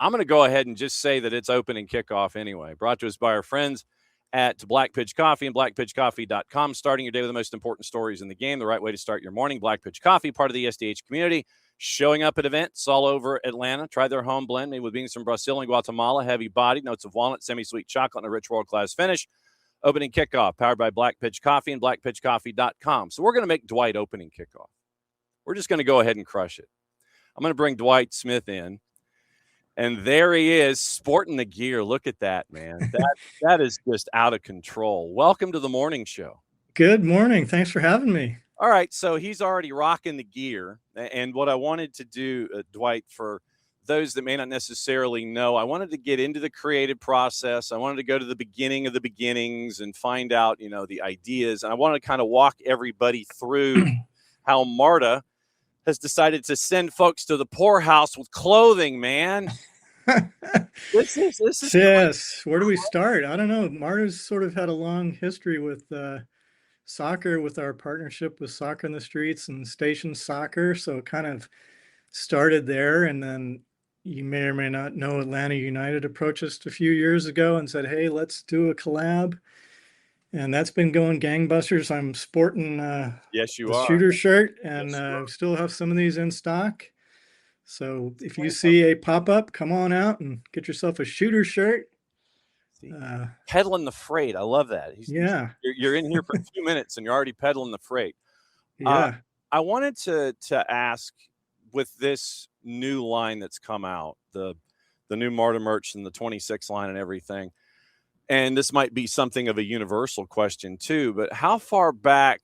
I'm going to go ahead and just say that it's opening kickoff anyway. Brought to us by our friends at Black Pitch Coffee and blackpitchcoffee.com. Starting your day with the most important stories in the game, the right way to start your morning. Black Pitch Coffee, part of the SDH community, showing up at events all over Atlanta. Try their home blend made with beans from Brazil and Guatemala, heavy bodied, notes of walnut, semi-sweet chocolate, and a rich world-class finish. Opening kickoff, powered by Black Pitch Coffee and blackpitchcoffee.com. So we're going to make Dwight opening kickoff. We're just going to go ahead and crush it. I'm going to bring Dwight Smith in. And there he is, sporting the gear. Look at that, man. That is just out of control. Welcome to the morning show. Good morning. Thanks for having me. All right, so he's already rocking the gear. And what I wanted to do, Dwight, for those that may not necessarily know, I wanted to get into the creative process. I wanted to go to the beginning of the beginnings and find out, the ideas. And I wanted to kind of walk everybody through how MARTA has decided to send folks to the poorhouse with clothing, man. This is yes. Where do we start? I don't know. MARTA's sort of had a long history with soccer, with our partnership with Soccer in the Streets and Station Soccer. So it kind of started there. And then you may or may not know, Atlanta United approached us a few years ago and said, hey, let's do a collab. And that's been going gangbusters. I'm sporting yes, you the are. shooter shirt, and still have some of these in stock. So if you see a pop-up, come on out and get yourself a shooter shirt. Peddling the freight. I love that. You're in here for a few minutes and you're already peddling the freight. Yeah. I wanted to ask, with this new line that's come out, the new MARTA merch and the 26 line and everything, and this might be something of a universal question too, but how far back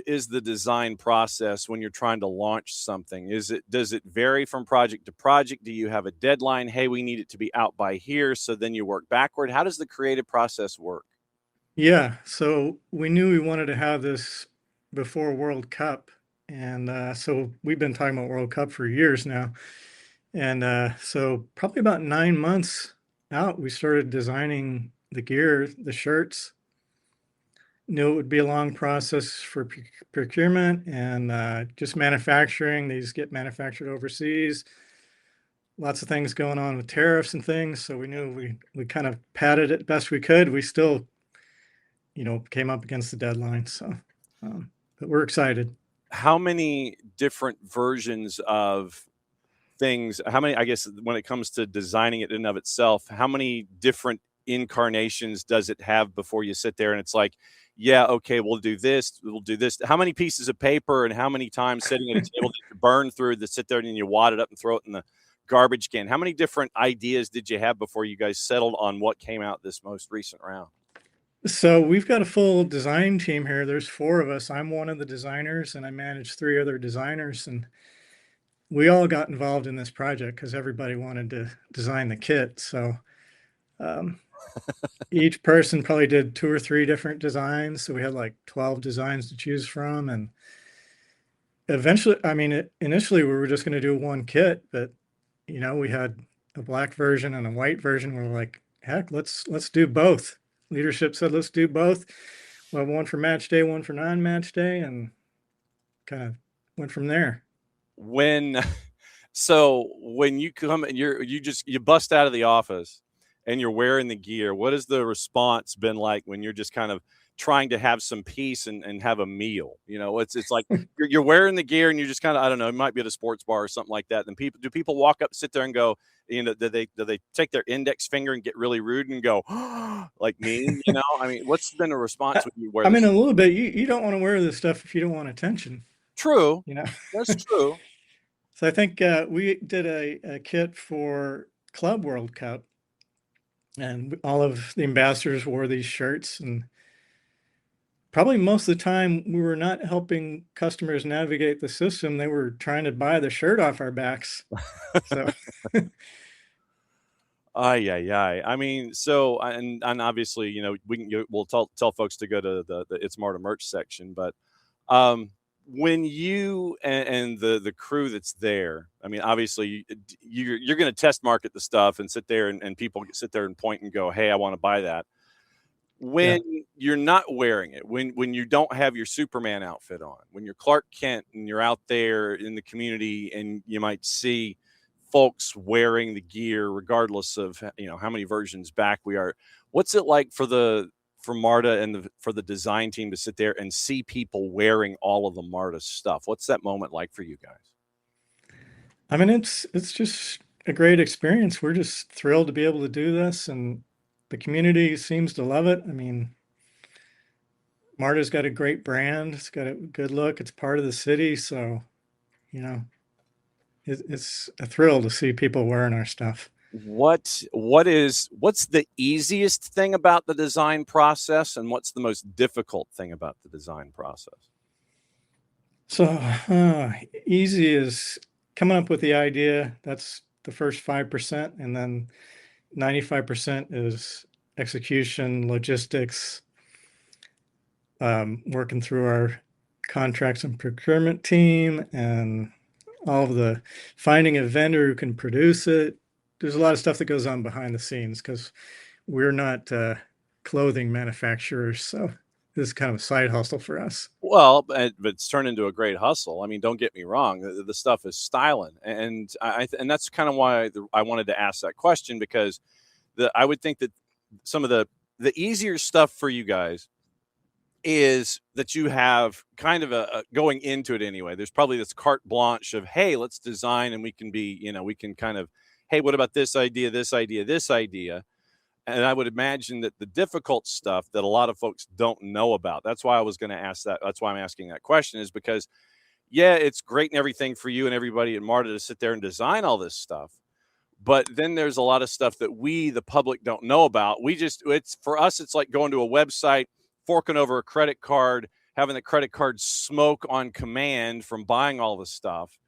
is the design process when you're trying to launch something? Does it vary from project to project? Do you have a deadline? Hey, we need it to be out by here. So then you work backward. How does the creative process work? Yeah. So we knew we wanted to have this before World Cup. And so we've been talking about World Cup for years now. And so probably about 9 months out, we started designing the gear, the shirts. Knew it would be a long process for procurement and just manufacturing. These get manufactured overseas. Lots of things going on with tariffs and things. So we knew we kind of padded it best we could. We still, came up against the deadline. So, but we're excited. How many different versions of things, I guess, when it comes to designing it in and of itself, how many different incarnations does it have before you sit there and it's like, yeah, okay, we'll do this. How many pieces of paper and how many times sitting at a table did you burn through to sit there and you wad it up and throw it in the garbage can? How many different ideas did you have before you guys settled on what came out this most recent round? So we've got a full design team here. There's 4 of us. I'm one of the designers and I manage 3 other designers, and we all got involved in this project because everybody wanted to design the kit. So each person probably did 2 or 3 different designs. So we had like 12 designs to choose from. And eventually, initially we were just going to do one kit, but we had a black version and a white version. We're like, heck, let's do both. Leadership said, let's do both. We'll have one for match day, one for non-match day, and kind of went from there. When you come and you bust out of the office and you're wearing the gear, what has the response been like when you're just kind of trying to have some peace and have a meal? It's like you're wearing the gear and you're just kind of, I don't know, it might be at a sports bar or something like that. Then do people walk up, sit there and go, do they take their index finger and get really rude and go, like me? What's been the response when you wear this? A little bit. You don't want to wear this stuff if you don't want attention. True. That's true. So I think we did a kit for Club World Cup, and all of the ambassadors wore these shirts, and probably most of the time we were not helping customers navigate the system. They were trying to buy the shirt off our backs. So so and obviously, we'll tell folks to go to the It's MARTA merch section, but when you and the crew that's there, obviously you're going to test market the stuff and sit there and people sit there and point and go, hey, I want to buy that. When you're not wearing it, when you don't have your Superman outfit on, when you're Clark Kent and you're out there in the community and you might see folks wearing the gear, regardless of how many versions back we are. What's it like for MARTA and for the design team to sit there and see people wearing all of the MARTA stuff? What's that moment like for you guys? I mean, it's just a great experience. We're just thrilled to be able to do this, and the community seems to love it. I mean, MARTA's got a great brand. It's got a good look. It's part of the city, so you know, it's a thrill to see people wearing our stuff. What's the easiest thing about the design process, and what's the most difficult thing about the design process? So easy is coming up with the idea. That's the first 5%, and then 95% is execution, logistics, working through our contracts and procurement team, and all of the finding a vendor who can produce it. There's a lot of stuff that goes on behind the scenes because we're not clothing manufacturers, so this is kind of a side hustle for us. Well, but it's turned into a great hustle. I mean, don't get me wrong; the stuff is styling, and and that's kind of why I wanted to ask that question, because I would think that some of the easier stuff for you guys is that you have kind of a going into it anyway. There's probably this carte blanche of, hey, let's design, and we can be, we can kind of, hey, what about this idea, this idea, this idea? And I would imagine that the difficult stuff that a lot of folks don't know about, that's why I was going to ask that. That's why I'm asking that question, is because, yeah, it's great and everything for you and everybody at MARTA to sit there and design all this stuff. But then there's a lot of stuff that we, the public, don't know about. It's for us, it's like going to a website, forking over a credit card, having the credit card smoke on command from buying all the stuff.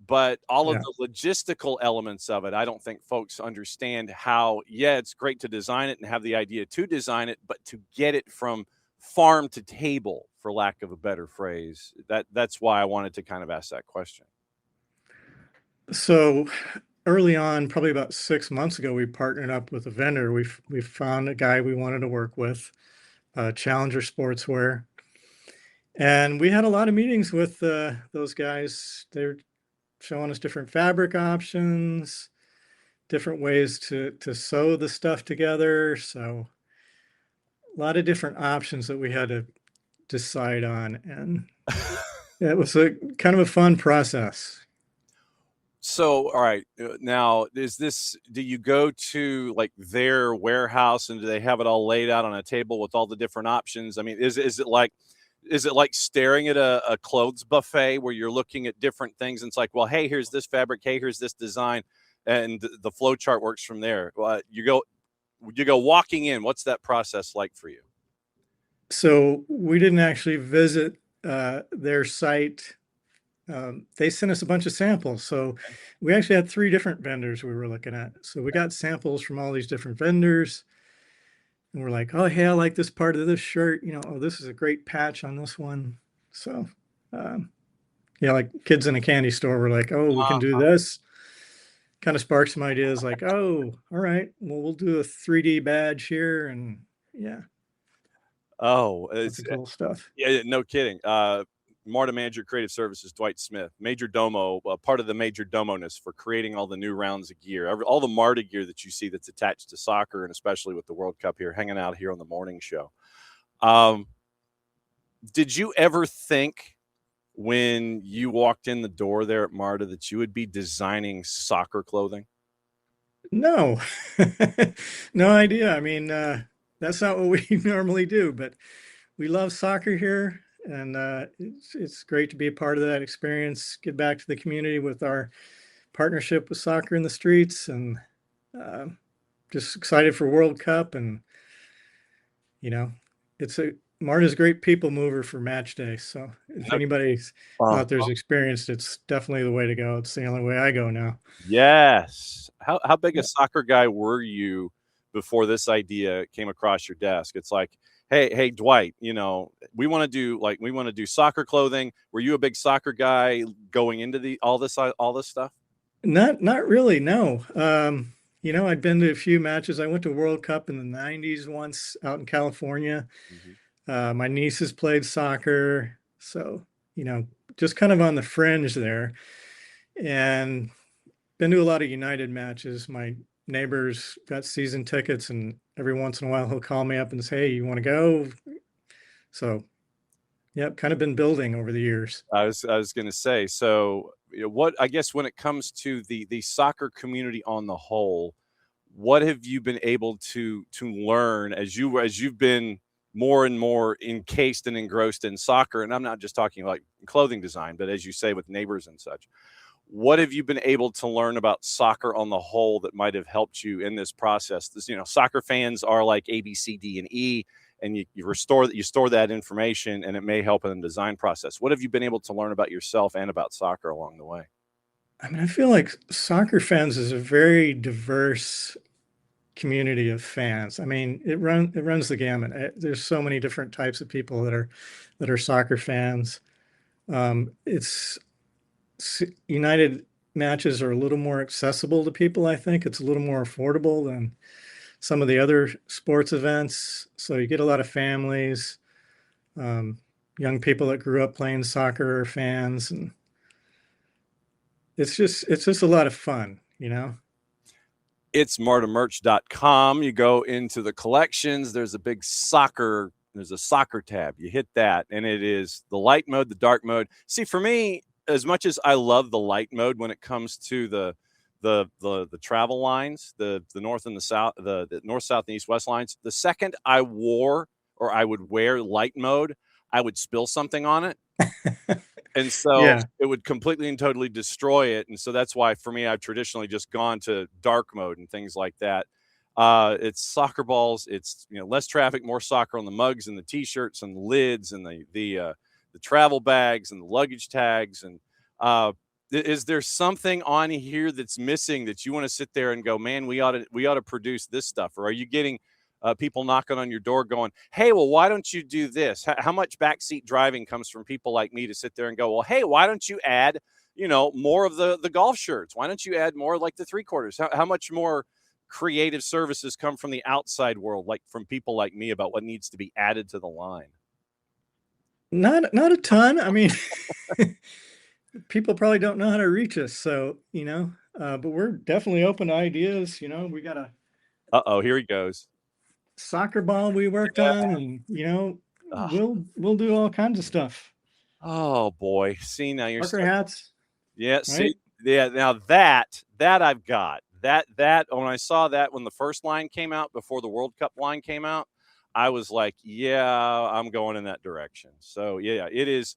But all of Yeah. the logistical elements of it, I don't think folks understand how, yeah, it's great to design it and have the idea to design it, but to get it from farm to table, for lack of a better phrase, that's why I wanted to kind of ask that question. So early on, probably about 6 months ago, we partnered up with a vendor. We found a guy we wanted to work with, Challenger Sportswear, and we had a lot of meetings with those guys. They're showing us different fabric options, different ways to sew the stuff together. So a lot of different options that we had to decide on, and it was a kind of a fun process. So, all right, now do you go to like their warehouse, and do they have it all laid out on a table with all the different options? I mean, is it like staring at a clothes buffet where you're looking at different things and it's like, well, hey, here's this fabric, hey, here's this design, and the flow chart works from there. Well, you go walking in. What's that process like for you? So we didn't actually visit their site. They sent us a bunch of samples. So we actually had 3 different vendors we were looking at. So we got samples from all these different vendors. And we're like, oh, hey, I like this part of this shirt. Oh, this is a great patch on this one. So, yeah, like kids in a candy store were like, oh, we can do this. Kind of sparked some ideas like, oh, all right, well, we'll do a 3D badge here. And yeah, Oh, lots of cool stuff. yeah, no kidding. MARTA Manager Creative Services, Dwight Smith, Major Domo, part of the Major Domo-ness for creating all the new rounds of gear, all the MARTA gear that you see that's attached to soccer, and especially with the World Cup here, hanging out here on the morning show. Did you ever think when you walked in the door there at MARTA that you would be designing soccer clothing? No, no idea. I mean, that's not what we normally do, but we love soccer here, and it's great to be a part of that experience. Get back to the community with our partnership with Soccer in the Streets, and uh, just excited for World Cup. And you know, it's a MARTA's a great people mover for match day. So if No. anybody's out there's experienced, it's definitely the way to go. It's the only way I go now. Yes. How big a Yeah. soccer guy were you before this idea came across your desk? It's like, hey, Dwight, we want to do soccer clothing. Were you a big soccer guy going into all this stuff? Not really, no. I'd been to a few matches. I went to World Cup in the 90s once out in California. Mhm. My nieces played soccer, so, you know, just kind of on the fringe there. And been to a lot of United matches. My neighbor's got season tickets, and every once in a while he'll call me up and say, "Hey, you want to go?" So, yep, kind of been building over the years. I was going to say, so what I guess when it comes to the soccer community on the whole, what have you been able to learn as you've been more and more encased and engrossed in soccer? And I'm not just talking like clothing design, but as you say, with neighbors and such. What have you been able to learn about soccer on the whole that might have helped you in this process? This, soccer fans are like A, B, C, D, and E, and you store that information, and it may help in the design process. What have you been able to learn about yourself and about soccer along the way? I mean, I feel like soccer fans is a very diverse community of fans. I mean, it runs the gamut. There's so many different types of people that are soccer fans. It's United matches are a little more accessible to people. I think it's a little more affordable than some of the other sports events. So you get a lot of families, young people that grew up playing soccer are fans, and it's just a lot of fun, you know. It's martamerch.com. You go into the collections. There's a soccer tab. You hit that, and it is the light mode, the dark mode. See, for me, as much as I love the light mode when it comes to the travel lines, the north and the south, the north, south, and east, west lines, the second I would wear light mode, I would spill something on it. And so Yeah. it would completely and totally destroy it. And so that's why for me, I've traditionally just gone to dark mode and things like that. It's soccer balls. It's, less traffic, more soccer on the mugs and the t-shirts and the lids and the travel bags and the luggage tags. And is there something on here that's missing that you want to sit there and go, man, we ought to produce this stuff? Or are you getting people knocking on your door going, hey, well, why don't you do this? How much backseat driving comes from people like me to sit there and go, well, hey, why don't you add, more of the golf shirts? Why don't you add more like the 3/4? How much more creative services come from the outside world, like from people like me, about what needs to be added to the line? Not a ton. I mean, people probably don't know how to reach us, so but we're definitely open to ideas. We got a Uh-oh, here he goes. soccer ball we worked on, and we'll do all kinds of stuff. Oh boy. See, now you're Soccer hats, yeah, see, right? yeah, now that I've got. That when I saw that when the first line came out before the World Cup line came out, I was like, yeah, I'm going in that direction. So yeah, it is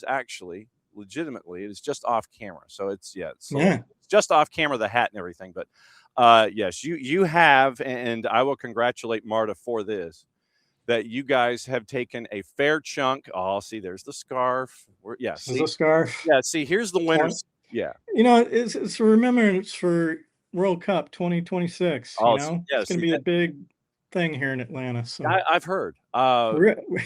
actually legitimately, it is just off camera. So it's Yeah, it's just off camera, the hat and everything. But yes, you have, and I will congratulate MARTA for this, that you guys have taken a fair chunk. Oh, see, there's the scarf. this is a scarf. Yeah, see, here's the winners. Yeah. It's a remembrance for World Cup 2026. Oh, yeah. It's going to See be a that. big thing here in Atlanta. So I've heard.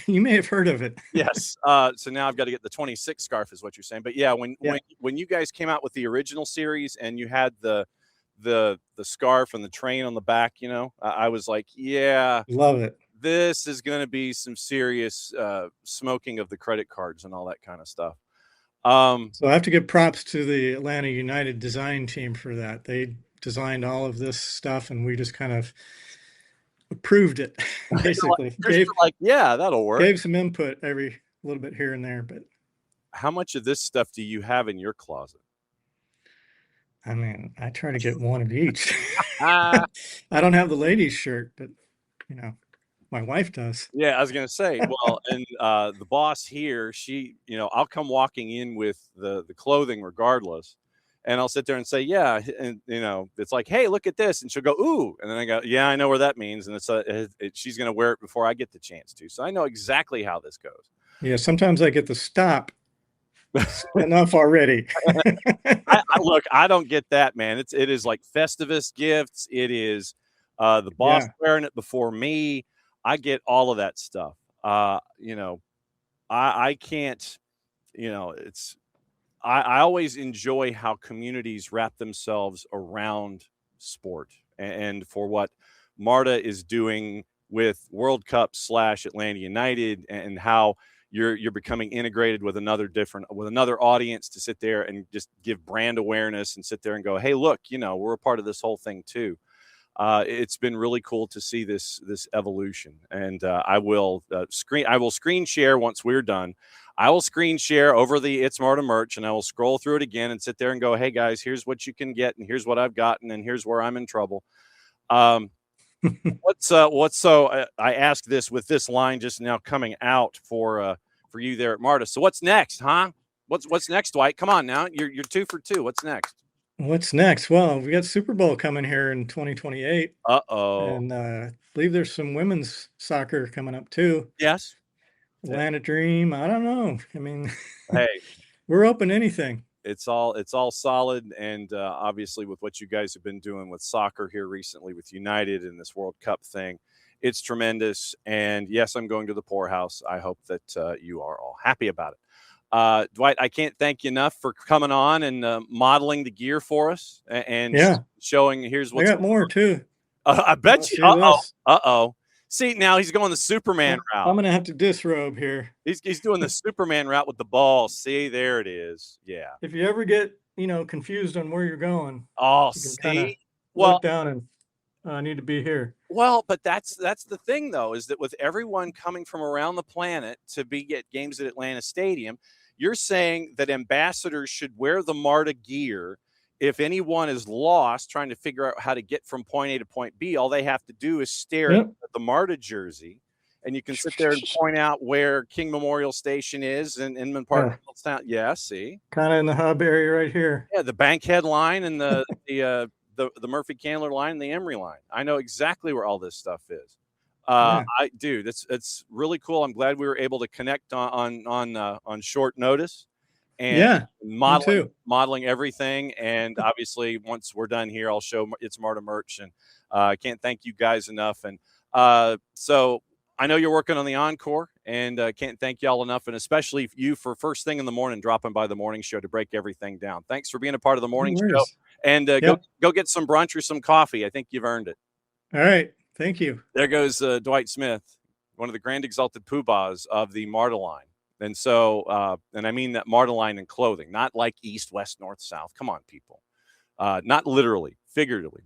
you may have heard of it. Yes. So now I've got to get the 26 scarf, is what you're saying. But yeah, when you guys came out with the original series and you had the scarf and the train on the back, I was like, yeah, Love it. this is going to be some serious smoking of the credit cards and all that kind of stuff. So I have to give props to the Atlanta United design team for that. They designed all of this stuff, and we just kind of approved it, basically. Yeah, that'll work. Gave some input every little bit here and there, but How much of this stuff do you have in your closet? I mean, I try to get one of each. Ah. I don't have the ladies' shirt, but my wife does. Yeah, I was gonna say, well, and the boss here, she, I'll come walking in with the clothing regardless, and I'll sit there and say, yeah, and it's like, hey, look at this, and she'll go, ooh, and then I go, yeah, I know where that means, and she's gonna wear it before I get the chance to, so I know exactly how this goes. Yeah, sometimes I get the stop. Enough already. Look, I don't get that, man. It is like Festivus gifts. It is the boss wearing it before me. I get all of that stuff. I can't, I always enjoy how communities wrap themselves around sport, and for what MARTA is doing with World Cup / Atlanta United, and how, you're becoming integrated with another audience to sit there and just give brand awareness and sit there and go, hey, look, we're a part of this whole thing too. It's been really cool to see this evolution, and I will screen share once we're done. I will screen share over the It's MARTA merch, and I will scroll through it again and sit there and go, hey guys, here's what you can get, and here's what I've gotten, and here's where I'm in trouble. I asked this with this line just now coming out for you there at MARTA. So what's next, huh? What's next, Dwight? Come on now, you're 2 for 2. What's next? What's next? Well, we got Super Bowl coming here in 2028. Uh-oh. And I believe there's some women's soccer coming up too. Yes. Atlanta Dream. I don't know. I mean, hey, we're open to anything. It's all solid, and obviously with what you guys have been doing with soccer here recently with United and this World Cup thing, it's tremendous. And yes, I'm going to the poorhouse. I hope that you are all happy about it. Dwight, I can't thank you enough for coming on and modeling the gear for us and showing here's what's. I got more too. I bet you. Uh-oh. See, now he's going the Superman route. I'm going to have to disrobe here. He's doing the Superman route with the ball. See, there it is. Yeah. If you ever get, confused on where you're going. Oh, you can see? Look down and I need to be here. Well, but that's the thing, though, is that with everyone coming from around the planet to get games at Atlanta Stadium, you're saying that ambassadors should wear the MARTA gear. If anyone is lost trying to figure out how to get from point A to point B, all they have to do is stare at the MARTA jersey, and you can sit there and point out where King Memorial Station is in Inman Park. Yeah, see? Kind of in the hub area right here. Yeah, the Bankhead line and the Murphy Candler line and the Emory line. I know exactly where all this stuff is. It's really cool. I'm glad we were able to connect on short notice. And modeling everything. And obviously, once we're done here, I'll show It's MARTA merch. And I can't thank you guys enough. And so I know you're working on the encore, and can't thank y'all enough. And especially you for first thing in the morning, dropping by the morning show to break everything down. Thanks for being a part of the morning show. And go get some brunch or some coffee. I think you've earned it. All right. Thank you. There goes Dwight Smith, one of the grand exalted poobahs of the MARTA line. And so, and I mean that MARTA line in clothing, not like east, west, north, south. Come on, people. Not literally, figuratively.